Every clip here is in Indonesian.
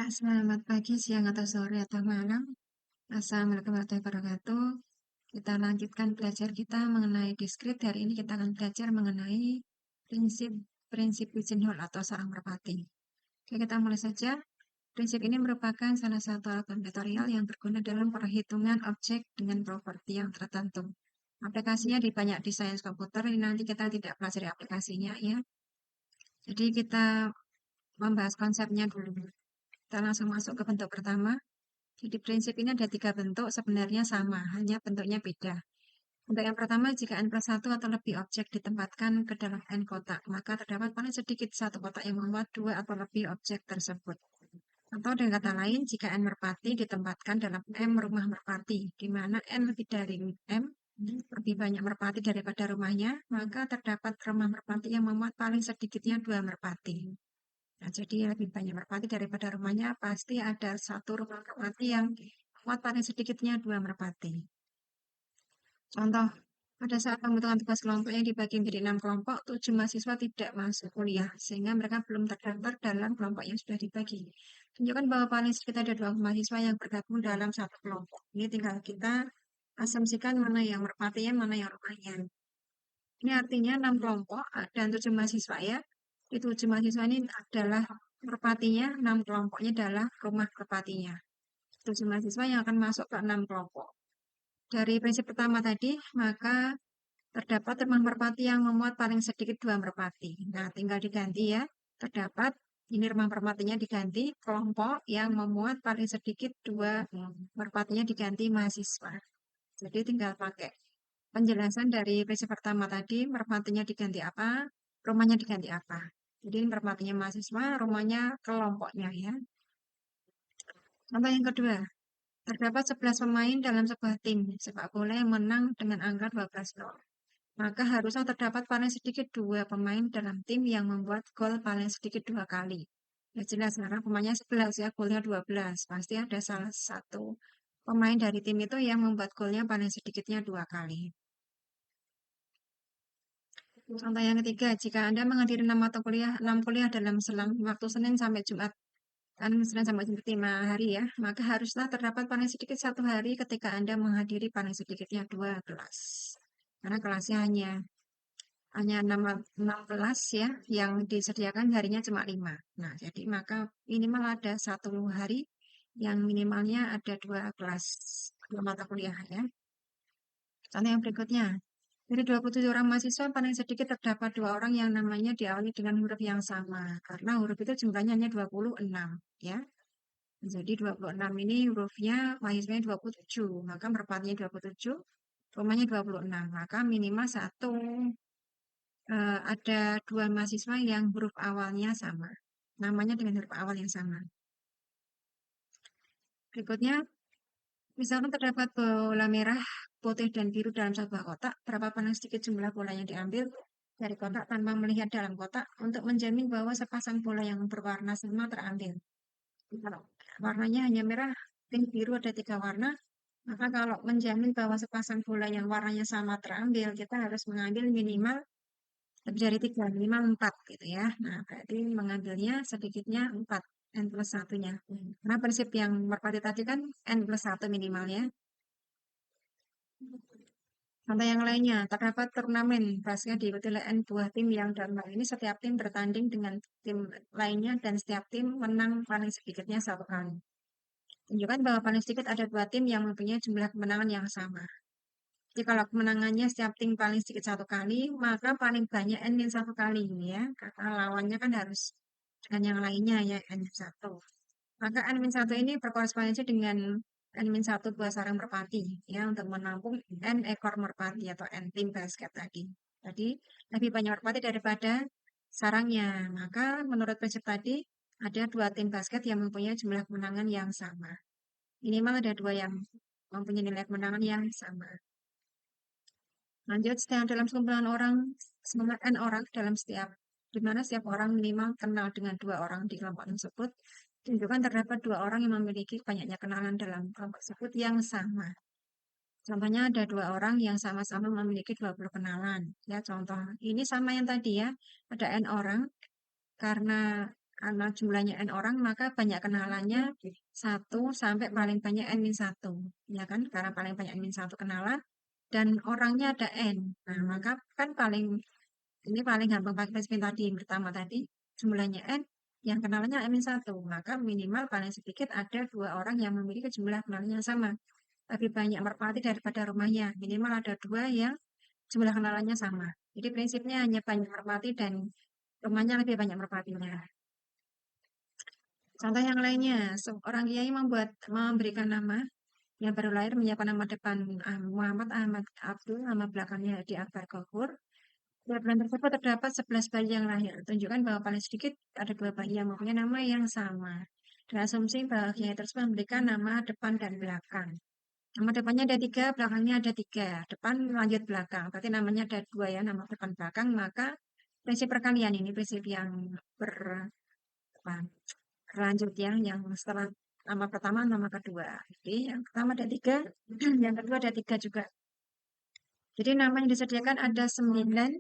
Ya, selamat pagi, siang, atau sore, atau malam. Assalamualaikum warahmatullahi wabarakatuh. Kita lanjutkan belajar kita mengenai diskrit. Hari ini kita akan belajar mengenai prinsip pigeonhole atau sarang merpati. Oke, kita mulai saja. Prinsip ini merupakan salah satu alat kombinatorial yang berguna dalam perhitungan objek dengan properti yang tertentu. Aplikasinya di banyak di sains komputer, ini nanti kita tidak pelajari aplikasinya ya. Jadi kita membahas konsepnya dulu. Kita langsung masuk ke bentuk pertama. Jadi prinsip ini ada 3 bentuk, sebenarnya sama, hanya bentuknya beda. Untuk yang pertama, jika n+1 atau lebih objek ditempatkan ke dalam n kotak, maka terdapat paling sedikit satu kotak yang memuat 2 atau lebih objek tersebut. Atau dengan kata lain, jika n merpati ditempatkan dalam m rumah merpati, di mana n lebih dari m, lebih banyak merpati daripada rumahnya, maka terdapat rumah merpati yang memuat paling sedikitnya 2 merpati. Nah, jadi lebih banyak merpati daripada rumahnya, pasti ada satu rumah merpati yang muat paling sedikitnya 2 merpati. Contoh, pada saat pembentukan tugas kelompok yang dibagi menjadi 6 kelompok, 7 mahasiswa tidak masuk kuliah, sehingga mereka belum terdaftar dalam kelompok yang sudah dibagi. Tunjukkan bahwa paling sedikit ada 2 mahasiswa yang bergabung dalam satu kelompok. Ini tinggal kita asumsikan mana yang merpatinya, mana yang rumahnya. Ini artinya 6 kelompok dan 7 mahasiswa ya. Di 7 mahasiswa ini adalah merpatinya, 6 kelompoknya adalah rumah merpatinya. 7 mahasiswa yang akan masuk ke 6 kelompok. Dari prinsip pertama tadi, maka terdapat rumah merpati yang memuat paling sedikit 2 merpati. Nah, tinggal diganti ya. Terdapat, ini rumah merpatinya diganti, kelompok yang memuat paling sedikit 2 merpatinya diganti mahasiswa. Jadi tinggal pakai penjelasan dari prinsip pertama tadi, merpatinya diganti apa, rumahnya diganti apa. Jadi merpatinya mahasiswa, rumahnya kelompoknya ya. Contoh yang kedua, terdapat 11 pemain dalam sebuah tim sepak bola yang menang dengan angka 12-0. Maka harusnya terdapat paling sedikit 2 pemain dalam tim yang membuat gol paling sedikit 2 kali. Ya jelas, karena pemainnya 11 ya, golnya 12. Pasti ada salah satu pemain dari tim itu yang membuat golnya paling sedikitnya 2 kali. Contoh yang ketiga, jika Anda menghadiri 6 kuliah dalam selang waktu Senin sampai Jumat, kan Senin sampai Jumat 5 hari ya, maka haruslah terdapat paling sedikit 1 hari ketika Anda menghadiri paling sedikitnya 2 kelas. Karena kelasnya hanya 6 kelas ya, yang disediakan harinya cuma 5. Nah, jadi maka minimal ada 1 hari yang minimalnya ada 2 kelas, 2 mata kuliah ya. Contoh yang berikutnya, dari 27 orang mahasiswa paling sedikit terdapat 2 orang yang namanya diawali dengan huruf yang sama. Karena huruf itu jumlahnya hanya 26 ya. Jadi 26 ini hurufnya mahasiswanya 27. Maka merpatinya 27, rumahnya 26. Maka minimal ada 2 mahasiswa yang huruf awalnya sama. Namanya dengan huruf awal yang sama. Berikutnya, misalkan terdapat bola merah, putih, dan biru dalam sebuah kotak, berapa paling sedikit jumlah bola yang diambil dari kotak tanpa melihat dalam kotak untuk menjamin bahwa sepasang bola yang berwarna sama terambil. Kalau warnanya hanya merah, pink, biru ada 3 warna, maka kalau menjamin bahwa sepasang bola yang warnanya sama terambil, kita harus mengambil minimal lebih dari 3, minimal 4 gitu ya. Nah, berarti mengambilnya sedikitnya 4, n+1-nya. Karena prinsip yang merpati tadi kan n+1 minimalnya. Contoh yang lainnya, terdapat turnamen basket diikuti oleh N buah tim yang dalam hal ini setiap tim bertanding dengan tim lainnya dan setiap tim menang paling sedikitnya 1 kali. Tunjukkan bahwa paling sedikit ada 2 tim yang mempunyai jumlah kemenangan yang sama. Jadi kalau kemenangannya setiap tim paling sedikit 1 kali, maka paling banyak N-1 kali ya. Karena lawannya kan harus dengan yang lainnya ya, N-1. Maka N-1 ini berkorespondensi dengan N-1 buah sarang merpati ya untuk menampung N ekor merpati atau N tim basket tadi. Jadi lebih banyak merpati daripada sarangnya. Maka menurut prinsip tadi ada 2 tim basket yang mempunyai jumlah kemenangan yang sama. Minimal ada 2 yang mempunyai nilai kemenangan yang sama. Lanjut, sedang dalam sekumpulan orang, N orang dalam di mana setiap orang minimal kenal dengan 2 orang di kelompok tersebut, tunjukkan terdapat 2 orang yang memiliki banyaknya kenalan dalam kelompok tersebut yang sama. Contohnya ada 2 orang yang sama-sama memiliki 20 kenalan. Ya, contoh ini sama yang tadi ya, ada N orang, karena karena jumlahnya N orang, maka banyak kenalannya 1 sampai paling banyak N-1. Ya kan? Karena paling banyak N-1 kenalan, dan orangnya ada N. Nah, maka kan ini paling gampang pakai prinsip yang tadi. Yang pertama tadi, jumlahnya N, yang kenalannya N-1. Maka minimal paling sedikit ada 2 orang yang memiliki jumlah kenalannya yang sama. Lebih banyak merpati daripada rumahnya. Minimal ada 2 yang jumlah kenalannya sama. Jadi prinsipnya hanya banyak merpati dan rumahnya lebih banyak merpatinya. Contoh yang lainnya, seorang kiai memberikan nama yang baru lahir menyiapkan nama depan Muhammad Ahmad Abdul, nama belakangnya di Akbar Gofur. Pada bulan tersebut terdapat 11 bayi yang lahir. Tunjukkan bahwa paling sedikit ada 2 bayi yang mempunyai nama yang sama. Dengan asumsi bahwa kiai tersebut memberikan nama depan dan belakang. Nama depannya ada 3, belakangnya ada 3. Depan lanjut belakang. Berarti namanya ada 2 ya, nama depan belakang. Maka prinsip perkalian ini prinsip yang berlanjut ya, yang setelah nama pertama, nama kedua. Jadi yang pertama ada 3, yang kedua ada 3 juga. Jadi nama yang disediakan ada 9,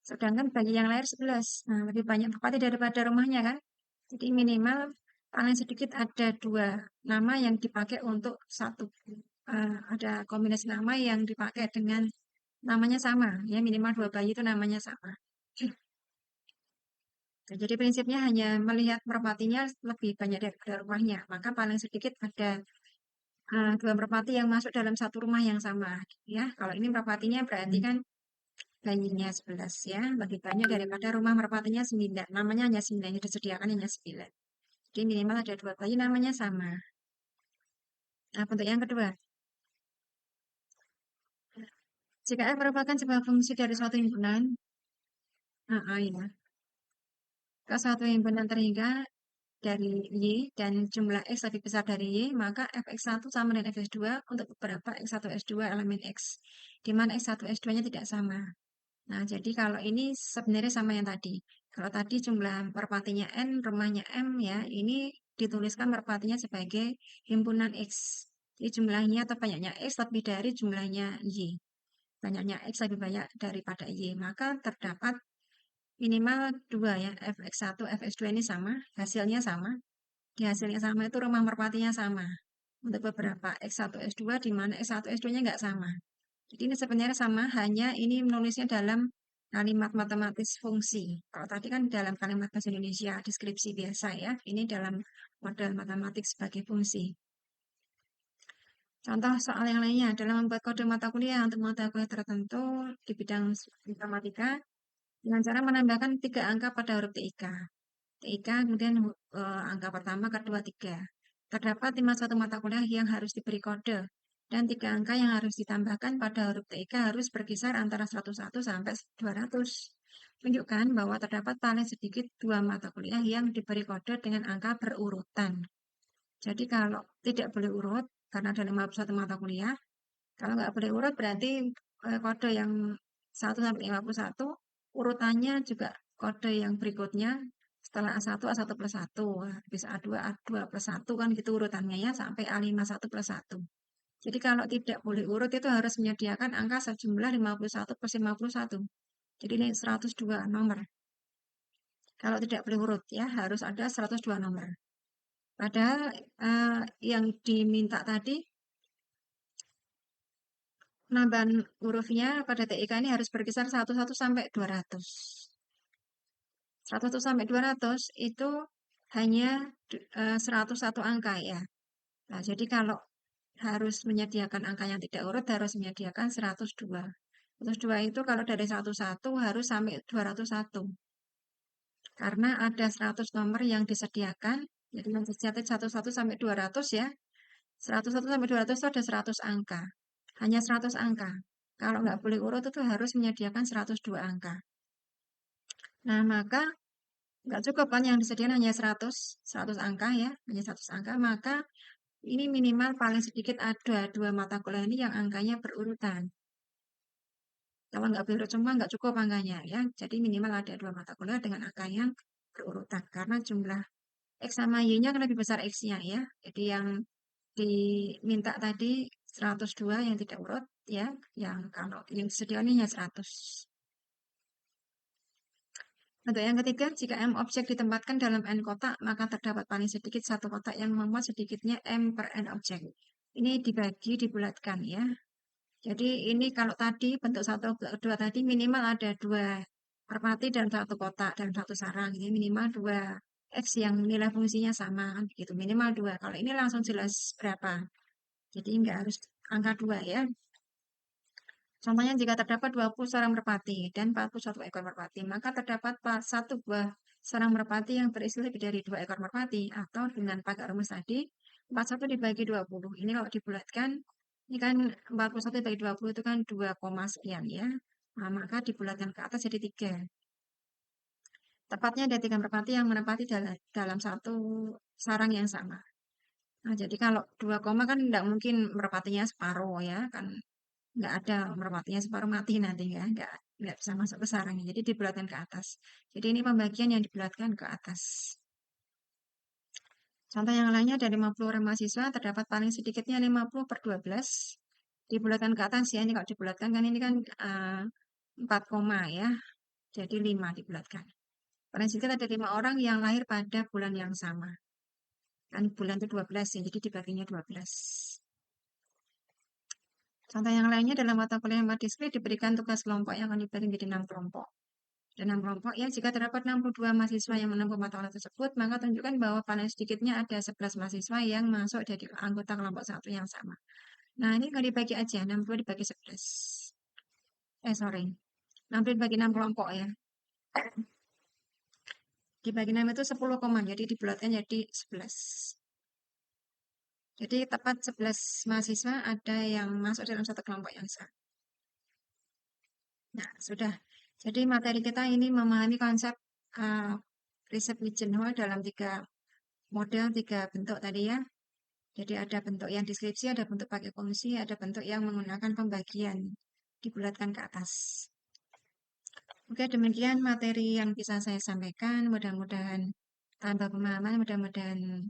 sedangkan bayi yang lahir 11. Nah, lebih banyak merpati daripada rumahnya kan. Jadi minimal paling sedikit ada 2 nama yang dipakai untuk satu. Ada kombinasi nama yang dipakai dengan namanya sama. Ya, minimal 2 bayi itu namanya sama. Jadi prinsipnya hanya melihat merpatinya lebih banyak daripada rumahnya. Maka paling sedikit ada 2 merpati yang masuk dalam satu rumah yang sama. Ya, kalau ini merpatinya berarti kan bayinya 11 ya, lebih banyak daripada rumah merpatinya 9. Namanya hanya 9, yang disediakan hanya 9. Jadi minimal ada 2 bayi namanya sama. Nah, bentuk yang kedua. Jika F merupakan sebuah fungsi dari suatu himpunan, ya, ke suatu himpunan terhingga dari Y dan jumlah X lebih besar dari Y, maka Fx1 sama dengan Fx2 untuk beberapa X1, X2 elemen X, di mana X1, X2-nya tidak sama. Nah, jadi kalau ini sebenarnya sama yang tadi. Kalau tadi jumlah merpatinya N, rumahnya M ya, ini dituliskan merpatinya sebagai himpunan X. Jadi jumlahnya atau banyaknya X lebih dari jumlahnya Y. Banyaknya X lebih banyak daripada Y. Maka terdapat minimal 2 ya, Fx1, Fx2 ini sama, hasilnya sama. Di hasilnya sama itu rumah merpatinya sama. Untuk beberapa X1, X2, di mana X1, X2-nya nggak sama. Jadi ini sebenarnya sama, hanya ini menulisnya dalam kalimat matematis fungsi. Kalau tadi kan dalam kalimat bahasa Indonesia, deskripsi biasa ya. Ini dalam model matematik sebagai fungsi. Contoh soal yang lainnya adalah membuat kode mata kuliah untuk mata kuliah tertentu di bidang informatika dengan cara menambahkan 3 angka pada huruf TIK. TIK kemudian angka pertama, kedua, 3. Terdapat 51 mata kuliah yang harus diberi kode dan 3 angka yang harus ditambahkan pada huruf TIK harus berkisar antara 101 sampai 200. Menunjukkan bahwa terdapat paling sedikit 2 mata kuliah yang diberi kode dengan angka berurutan. Jadi kalau tidak boleh urut, karena ada 51 mata kuliah, kalau nggak boleh urut berarti kode yang 1 sampai 51, urutannya juga kode yang berikutnya setelah A1, A1 plus 1, bisa A2, A2 plus 1 kan gitu urutannya ya, sampai A51 plus 1. Jadi kalau tidak boleh urut itu harus menyediakan angka sejumlah 51 plus 51. Jadi ini 102 nomor. Kalau tidak boleh urut ya, harus ada 102 nomor. Padahal yang diminta tadi penambahan hurufnya pada TIK ini harus berkisar 1 sampai 200. 101 sampai 200 itu hanya 101 angka ya. Nah, jadi kalau harus menyediakan angka yang tidak urut harus menyediakan 102. 102 itu kalau dari 101 harus sampai 201. Karena ada 100 nomor yang disediakan, jadi yang disediakan 101 sampai 200 ya. 101 sampai 200 itu ada 100 angka. Hanya 100 angka. Kalau nggak boleh urut itu harus menyediakan 102 angka. Nah, maka nggak cukup kan yang disediakan hanya 100 angka ya, hanya 100 angka, maka ini minimal paling sedikit ada 2 mata kuliah ini yang angkanya berurutan. Kalau nggak berurut semua nggak cukup angkanya ya, jadi minimal ada 2 mata kuliah dengan angka yang berurutan, karena jumlah X sama Y-nya kan lebih besar X-nya ya, jadi yang diminta tadi 102 yang tidak urut ya, yang kalau yang disediakan hanya 100. Untuk yang ketiga, jika M objek ditempatkan dalam N kotak, maka terdapat paling sedikit satu kotak yang memuat sedikitnya M per N objek. Ini dibagi, dibulatkan ya. Jadi ini kalau tadi bentuk satu, dua tadi minimal ada dua merpati dalam satu kotak, dalam satu sarang. Ini minimal dua X yang nilai fungsinya sama, kan begitu. Minimal dua. Kalau ini langsung jelas berapa. Jadi nggak harus angka dua ya. Contohnya jika terdapat 20 sarang merpati dan 41 ekor merpati, maka terdapat satu buah sarang merpati yang berisi lebih dari 2 ekor merpati, atau dengan pakai rumus tadi, 41 dibagi 20. Ini kalau dibulatkan, ini kan 41 dibagi 20 itu kan 2, sekian ya. Nah, maka dibulatkan ke atas jadi 3. Tepatnya ada 3 merpati yang menempati dalam satu sarang yang sama. Nah, jadi kalau 2 kan tidak mungkin merpatinya separuh ya, kan nggak ada merpatinya separuh mati nanti ya, nggak bisa masuk ke sarangnya. Jadi dibulatkan ke atas. Jadi ini pembagian yang dibulatkan ke atas. Contoh yang lainnya ada 50 orang mahasiswa, terdapat paling sedikitnya 50 per 12. Dibulatkan ke atas ya, ini kalau dibulatkan kan ini kan 4 koma ya, jadi 5 dibulatkan. Paling sedikit ada 5 orang yang lahir pada bulan yang sama. Kan bulan itu 12 ya, jadi dibaginya 12. Contoh yang lainnya dalam mata kuliah diskrit diberikan tugas kelompok yang akan dibagi menjadi 6 kelompok. Dan 6 kelompok ya, jika terdapat 62 mahasiswa yang menempuh mata kuliah tersebut, maka tunjukkan bahwa paling sedikitnya ada 11 mahasiswa yang masuk jadi anggota kelompok satu yang sama. Nah, ini kalau dibagi aja, 62 dibagi 11. Sorry. 60 dibagi 6 kelompok ya. Dibagi 6 itu 10 koma, jadi dibulatkan jadi 11. Jadi tepat 11 mahasiswa ada yang masuk dalam satu kelompok yang sama. Nah, sudah. Jadi materi kita ini memahami konsep riset Wigenhall dalam 3 model, 3 bentuk tadi ya. Jadi ada bentuk yang deskripsi, ada bentuk pakai fungsi, ada bentuk yang menggunakan pembagian, dibulatkan ke atas. Oke, demikian materi yang bisa saya sampaikan. Mudah-mudahan tambah pemahaman, mudah-mudahan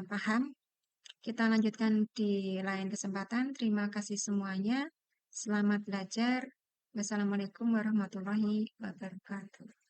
paham. Kita lanjutkan di lain kesempatan. Terima kasih semuanya. Selamat belajar. Wassalamualaikum warahmatullahi wabarakatuh.